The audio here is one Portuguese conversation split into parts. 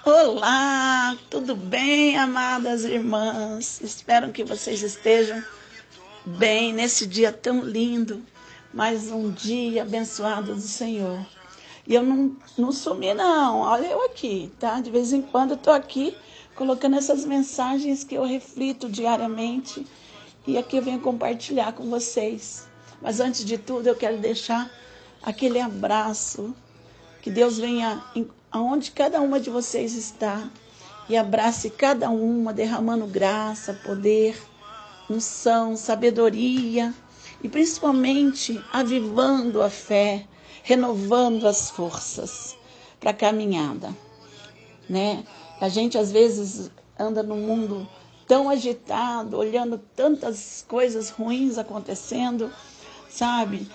Olá, tudo bem, amadas irmãs? Espero que vocês estejam bem nesse dia tão lindo, mais um dia abençoado do Senhor. E eu não sumi não, olha eu aqui, tá? De vez em quando eu tô aqui colocando essas mensagens que eu reflito diariamente e aqui eu venho compartilhar com vocês. Mas antes de tudo eu quero deixar aquele abraço, que Deus venha aonde cada uma de vocês está e abrace cada uma, derramando graça, poder, unção, sabedoria e principalmente avivando a fé, renovando as forças para a caminhada, né? A gente às vezes anda num mundo tão agitado, olhando tantas coisas ruins acontecendo, sabe?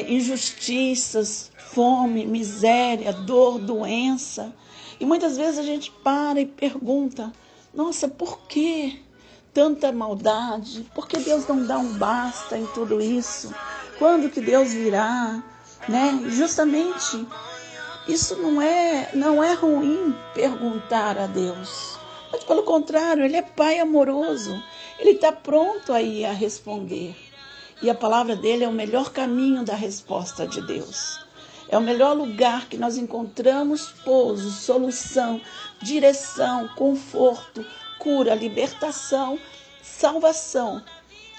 Injustiças, fome, miséria, dor, doença. E muitas vezes a gente para e pergunta, nossa, por que tanta maldade? Por que Deus não dá um basta em tudo isso? Quando que Deus virá? Né? Justamente isso não é ruim perguntar a Deus. Mas pelo contrário, Ele é Pai amoroso. Ele está pronto aí a responder. E a palavra dele é o melhor caminho da resposta de Deus. É o melhor lugar que nós encontramos pouso, solução, direção, conforto, cura, libertação, salvação.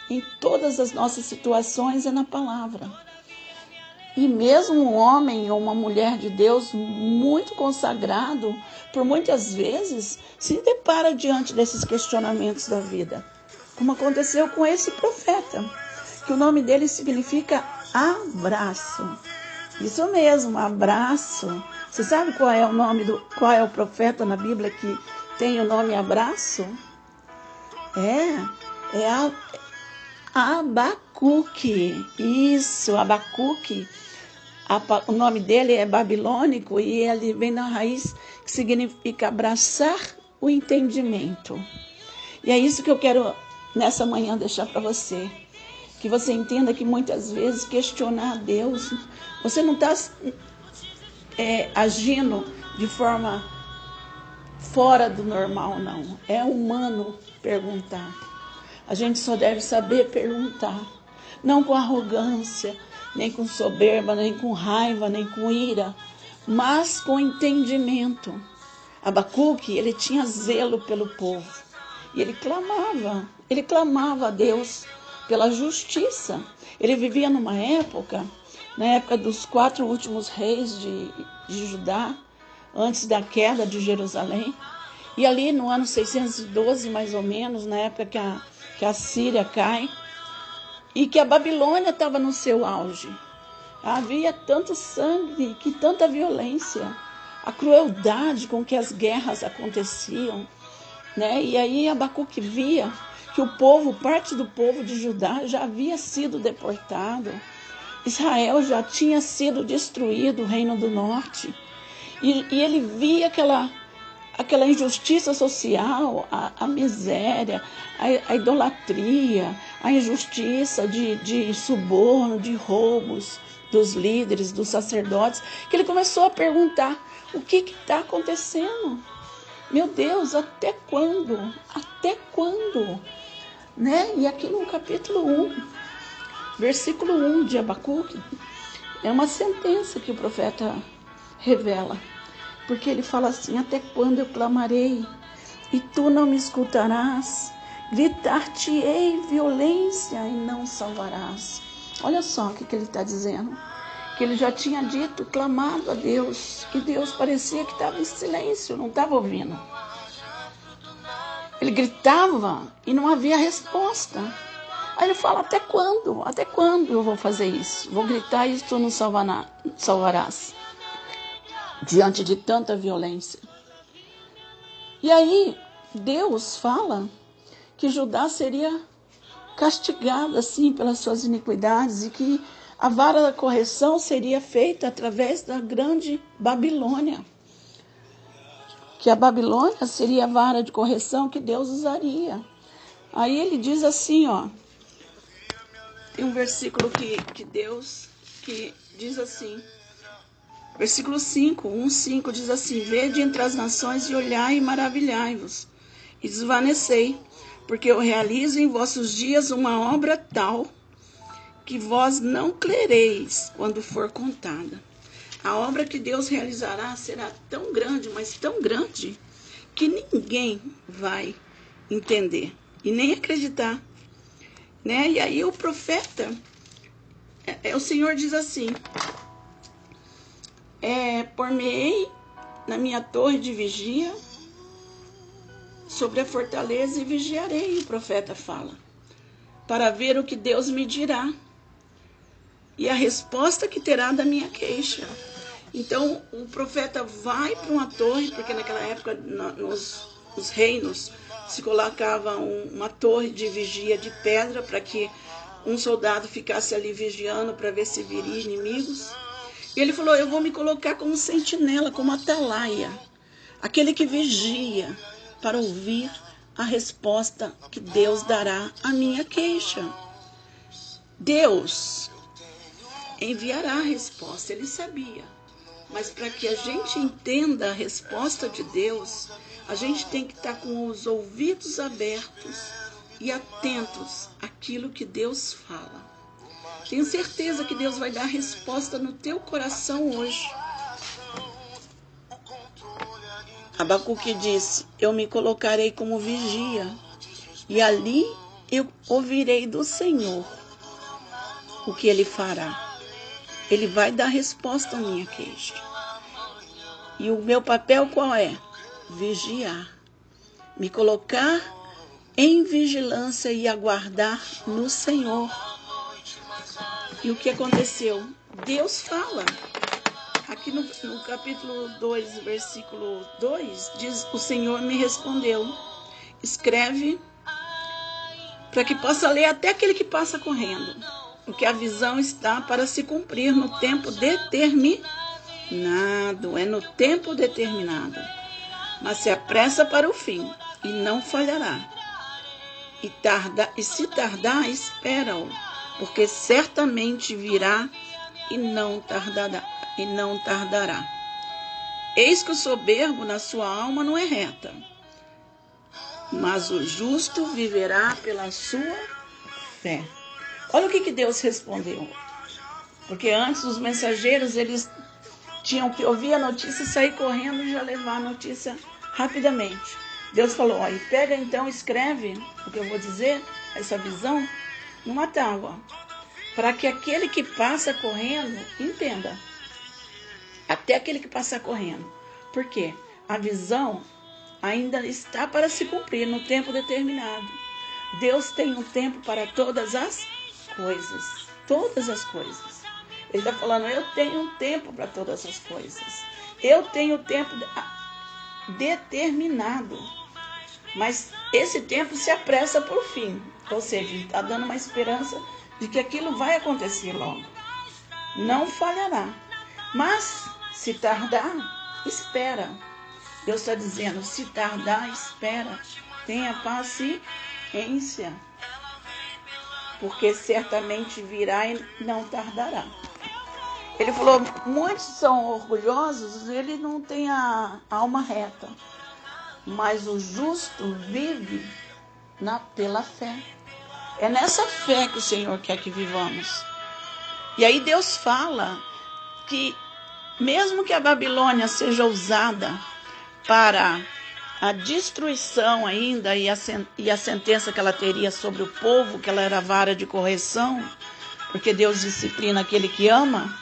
Em todas as nossas situações é na palavra. E mesmo um homem ou uma mulher de Deus muito consagrado, por muitas vezes, se depara diante desses questionamentos da vida. Como aconteceu com esse profeta, que o nome dele significa abraço. Isso mesmo, abraço. Você sabe qual qual é o profeta na Bíblia que tem o nome abraço? É Abacuque. Isso, Abacuque. O nome dele é babilônico e ele vem da raiz que significa abraçar o entendimento. E é isso que eu quero nessa manhã deixar para você. Que você entenda que muitas vezes questionar a Deus, você não está agindo de forma fora do normal, não. É humano perguntar. A gente só deve saber perguntar. Não com arrogância, nem com soberba, nem com raiva, nem com ira, mas com entendimento. Abacuque, ele tinha zelo pelo povo. E ele clamava a Deus pela justiça. Ele vivia numa época, na época dos 4 últimos reis de Judá, antes da queda de Jerusalém. E ali no ano 612, mais ou menos, na época que a Síria cai, e que a Babilônia estava no seu auge. Havia tanto sangue, que tanta violência, a crueldade com que as guerras aconteciam, né? E aí Abacuque via que o povo, parte do povo de Judá já havia sido deportado. Israel já tinha sido destruído, o reino do norte. E ele via aquela injustiça social, a miséria, a idolatria, a injustiça de suborno, de roubos dos líderes, dos sacerdotes, que ele começou a perguntar, o que está acontecendo? Meu Deus, até quando? Até quando? Né? E aqui no capítulo 1, versículo 1 de Abacuque, é uma sentença que o profeta revela. Porque ele fala assim, até quando eu clamarei e tu não me escutarás? Gritar-te-ei violência e não salvarás. Olha só o que ele está dizendo. Que ele já tinha dito, clamado a Deus. E Deus parecia que estava em silêncio, não estava ouvindo. Ele gritava e não havia resposta. Aí ele fala, até quando? Até quando eu vou fazer isso? Vou gritar e tu não salvarás. Diante de tanta violência. E aí, Deus fala que Judá seria castigado assim pelas suas iniquidades e que a vara da correção seria feita através da grande Babilônia. Que a Babilônia seria a vara de correção que Deus usaria. Aí ele diz assim, ó, tem um versículo que diz assim, Versículo 5, 1:5 diz assim: Vede entre as nações e olhai e maravilhai-vos, e desvanecei, porque eu realizo em vossos dias uma obra tal, que vós não crereis quando for contada. A obra que Deus realizará será tão grande, mas tão grande, que ninguém vai entender e nem acreditar, né? E aí o profeta, o Senhor diz assim: por-me-ei na minha torre de vigia sobre a fortaleza e vigiarei, o profeta fala, para ver o que Deus me dirá e a resposta que terá da minha queixa. Então o profeta vai para uma torre, porque naquela época nos reinos se colocava uma torre de vigia de pedra para que um soldado ficasse ali vigiando para ver se viria inimigos. E ele falou: eu vou me colocar como sentinela, como atalaia, aquele que vigia para ouvir a resposta que Deus dará à minha queixa. Deus enviará a resposta, ele sabia. Mas para que a gente entenda a resposta de Deus, a gente tem que estar com os ouvidos abertos e atentos àquilo que Deus fala. Tenho certeza que Deus vai dar resposta no teu coração hoje. Abacuque disse: eu me colocarei como vigia, e ali eu ouvirei do Senhor o que ele fará. Ele vai dar resposta à minha queixa. E o meu papel qual é? Vigiar. Me colocar em vigilância e aguardar no Senhor. E o que aconteceu? Deus fala. Aqui no capítulo 2, versículo 2, diz: o Senhor me respondeu: escreve para que possa ler até aquele que passa correndo, porque a visão está para se cumprir no tempo determinado, é no tempo determinado, mas se apressa para o fim e não falhará. E se tardar, espera-o, porque certamente virá e não tardará. Eis que o soberbo na sua alma não é reta, mas o justo viverá pela sua fé. Olha o que Deus respondeu. Porque antes os mensageiros, eles tinham que ouvir a notícia e sair correndo e já levar a notícia rapidamente. Deus falou: olha, pega então, escreve o que eu vou dizer, essa visão, numa tábua, para que aquele que passa correndo entenda. Até aquele que passa correndo. Por quê? A visão ainda está para se cumprir no tempo determinado. Deus tem um tempo para todas as coisas. Todas as coisas. Ele está falando: eu tenho um tempo para todas as coisas. Eu tenho tempo determinado. Mas esse tempo se apressa por fim. Ou seja, ele está dando uma esperança de que aquilo vai acontecer logo. Não falhará. Mas se tardar, espera. Deus está dizendo: se tardar, espera. Tenha paciência. Porque certamente virá e não tardará. Ele falou: muitos são orgulhosos, ele não tem a alma reta. Mas o justo vive pela fé. É nessa fé que o Senhor quer que vivamos. E aí Deus fala que mesmo que a Babilônia seja usada para a destruição ainda e a sentença que ela teria sobre o povo, que ela era vara de correção, porque Deus disciplina aquele que ama.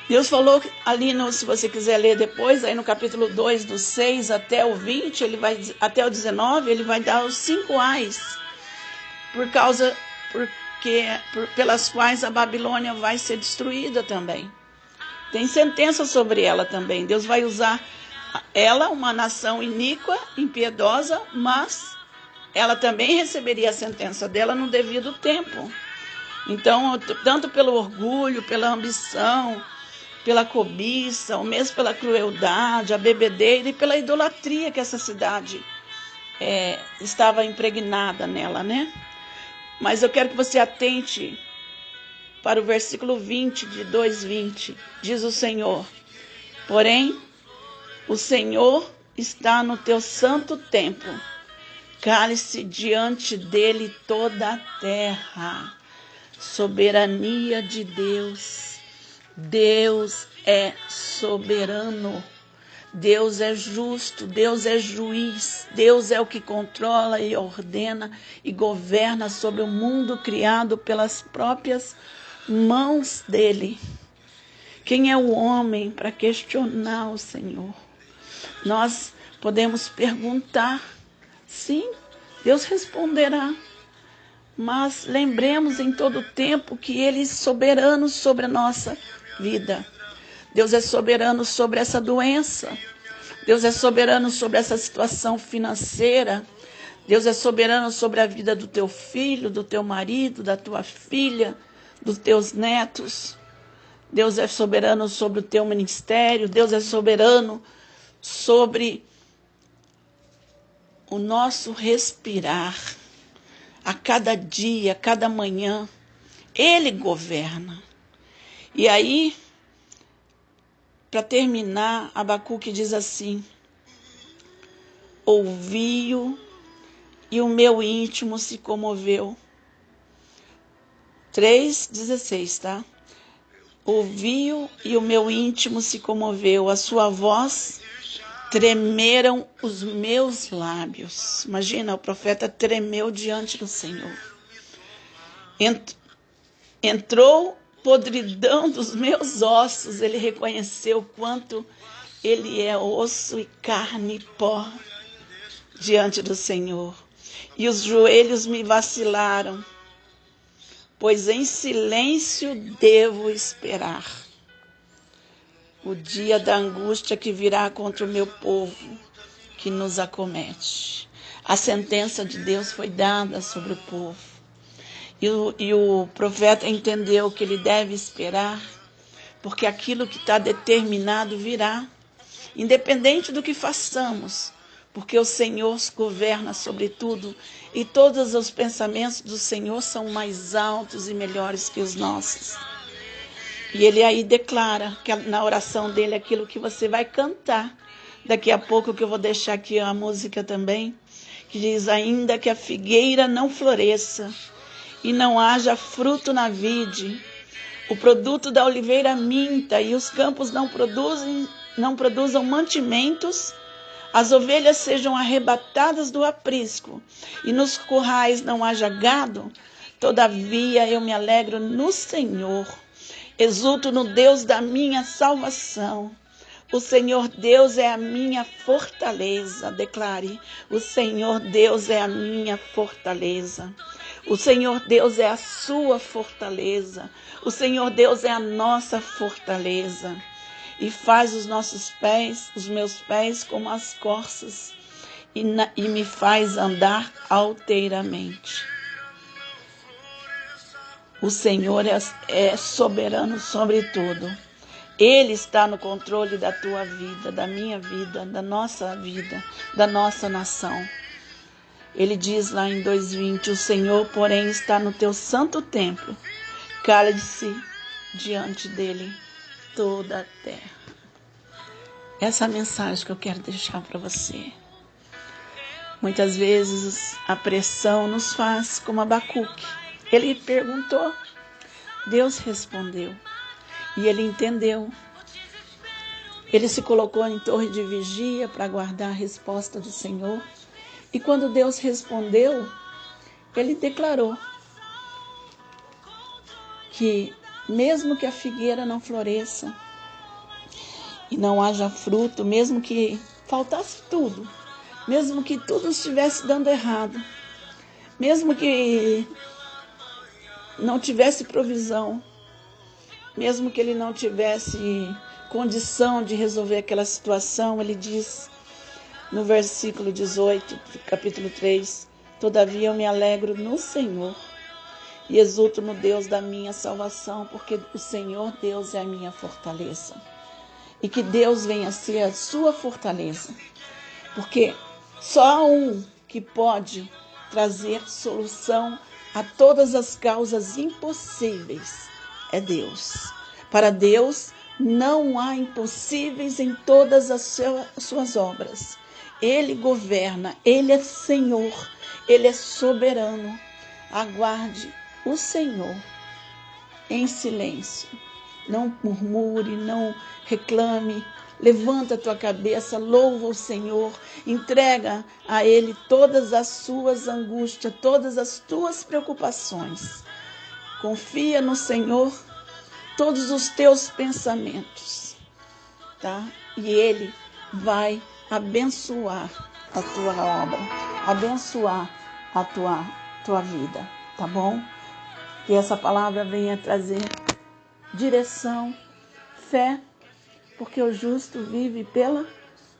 Deus falou ali, se você quiser ler depois, aí no capítulo 2, do 6 até o 20, até o 19, ele vai dar os 5 ais, pelas quais a Babilônia vai ser destruída também. Tem sentença sobre ela também. Deus vai usar ela, uma nação iníqua, impiedosa, mas ela também receberia a sentença dela no devido tempo. Então, tanto pelo orgulho, pela ambição, pela cobiça, ou mesmo pela crueldade, a bebedeira e pela idolatria que essa cidade estava impregnada nela, né? Mas eu quero que você atente para o versículo 20 de 2:20. Diz o Senhor: Porém, o Senhor está no teu santo templo. Cale-se diante dele toda a terra. Soberania de Deus. Deus é soberano. Deus é justo, Deus é juiz, Deus é o que controla e ordena e governa sobre o mundo criado pelas próprias mãos dele. Quem é o homem para questionar o Senhor? Nós podemos perguntar, sim, Deus responderá, mas lembremos em todo tempo que Ele é soberano sobre a nossa vida. Deus é soberano sobre essa doença. Deus é soberano sobre essa situação financeira. Deus é soberano sobre a vida do teu filho, do teu marido, da tua filha, dos teus netos. Deus é soberano sobre o teu ministério. Deus é soberano sobre o nosso respirar. A cada dia, a cada manhã, Ele governa. E aí, para terminar, Abacuque diz assim: ouvi-o e o meu íntimo se comoveu. 3,16, tá? Ouvi-o e o meu íntimo se comoveu, a sua voz tremeram os meus lábios. Imagina, o profeta tremeu diante do Senhor. Entrou podridão dos meus ossos, ele reconheceu o quanto ele é osso e carne e pó diante do Senhor. E os joelhos me vacilaram, pois em silêncio devo esperar o dia da angústia que virá contra o meu povo, que nos acomete. A sentença de Deus foi dada sobre o povo. E o profeta entendeu que ele deve esperar, porque aquilo que está determinado virá, independente do que façamos, porque o Senhor governa sobre tudo, e todos os pensamentos do Senhor são mais altos e melhores que os nossos. E ele aí declara, que na oração dele, aquilo que você vai cantar, daqui a pouco, que eu vou deixar aqui a música também, que diz: ainda que a figueira não floresça, e não haja fruto na vide, o produto da oliveira minta, e os campos não produzam mantimentos, as ovelhas sejam arrebatadas do aprisco, e nos currais não haja gado, todavia eu me alegro no Senhor, exulto no Deus da minha salvação. O Senhor Deus é a minha fortaleza, declare: o Senhor Deus é a minha fortaleza. O Senhor Deus é a sua fortaleza. O Senhor Deus é a nossa fortaleza. E faz os nossos pés, os meus pés, como as corças, e me faz andar alteiramente. O Senhor é soberano sobre tudo. Ele está no controle da tua vida, da minha vida, da nossa nação. Ele diz lá em 2:20, o Senhor, porém, está no teu santo templo. Cale-se diante dele toda a terra. Essa é a mensagem que eu quero deixar para você. Muitas vezes a pressão nos faz como Abacuque. Ele perguntou, Deus respondeu. E ele entendeu. Ele se colocou em torre de vigia para aguardar a resposta do Senhor. E quando Deus respondeu, ele declarou que mesmo que a figueira não floresça e não haja fruto, mesmo que faltasse tudo, mesmo que tudo estivesse dando errado, mesmo que não tivesse provisão, mesmo que ele não tivesse condição de resolver aquela situação, ele diz no versículo 18, capítulo 3, todavia eu me alegro no Senhor e exulto no Deus da minha salvação, porque o Senhor Deus é a minha fortaleza. E que Deus venha a ser a sua fortaleza, porque só há um que pode trazer solução a todas as causas impossíveis, é Deus. Para Deus Não há impossíveis em todas as suas obras. Ele governa, Ele é Senhor, Ele é soberano. Aguarde o Senhor em silêncio. Não murmure, não reclame. Levanta a tua cabeça, louva o Senhor, entrega a Ele todas as suas angústias, todas as tuas preocupações. Confia no Senhor todos os teus pensamentos, tá? E Ele vai abençoar a tua obra, abençoar a tua vida, tá bom? Que essa palavra venha trazer direção, fé, porque o justo vive pela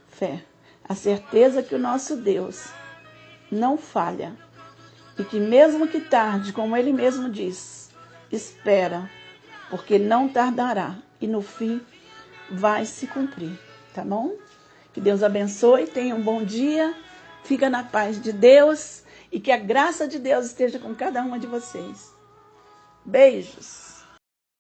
fé. A certeza que o nosso Deus não falha e que mesmo que tarde, como Ele mesmo diz, espera, porque não tardará e no fim vai se cumprir, tá bom? Que Deus abençoe, tenha um bom dia, fica na paz de Deus e que a graça de Deus esteja com cada uma de vocês. Beijos!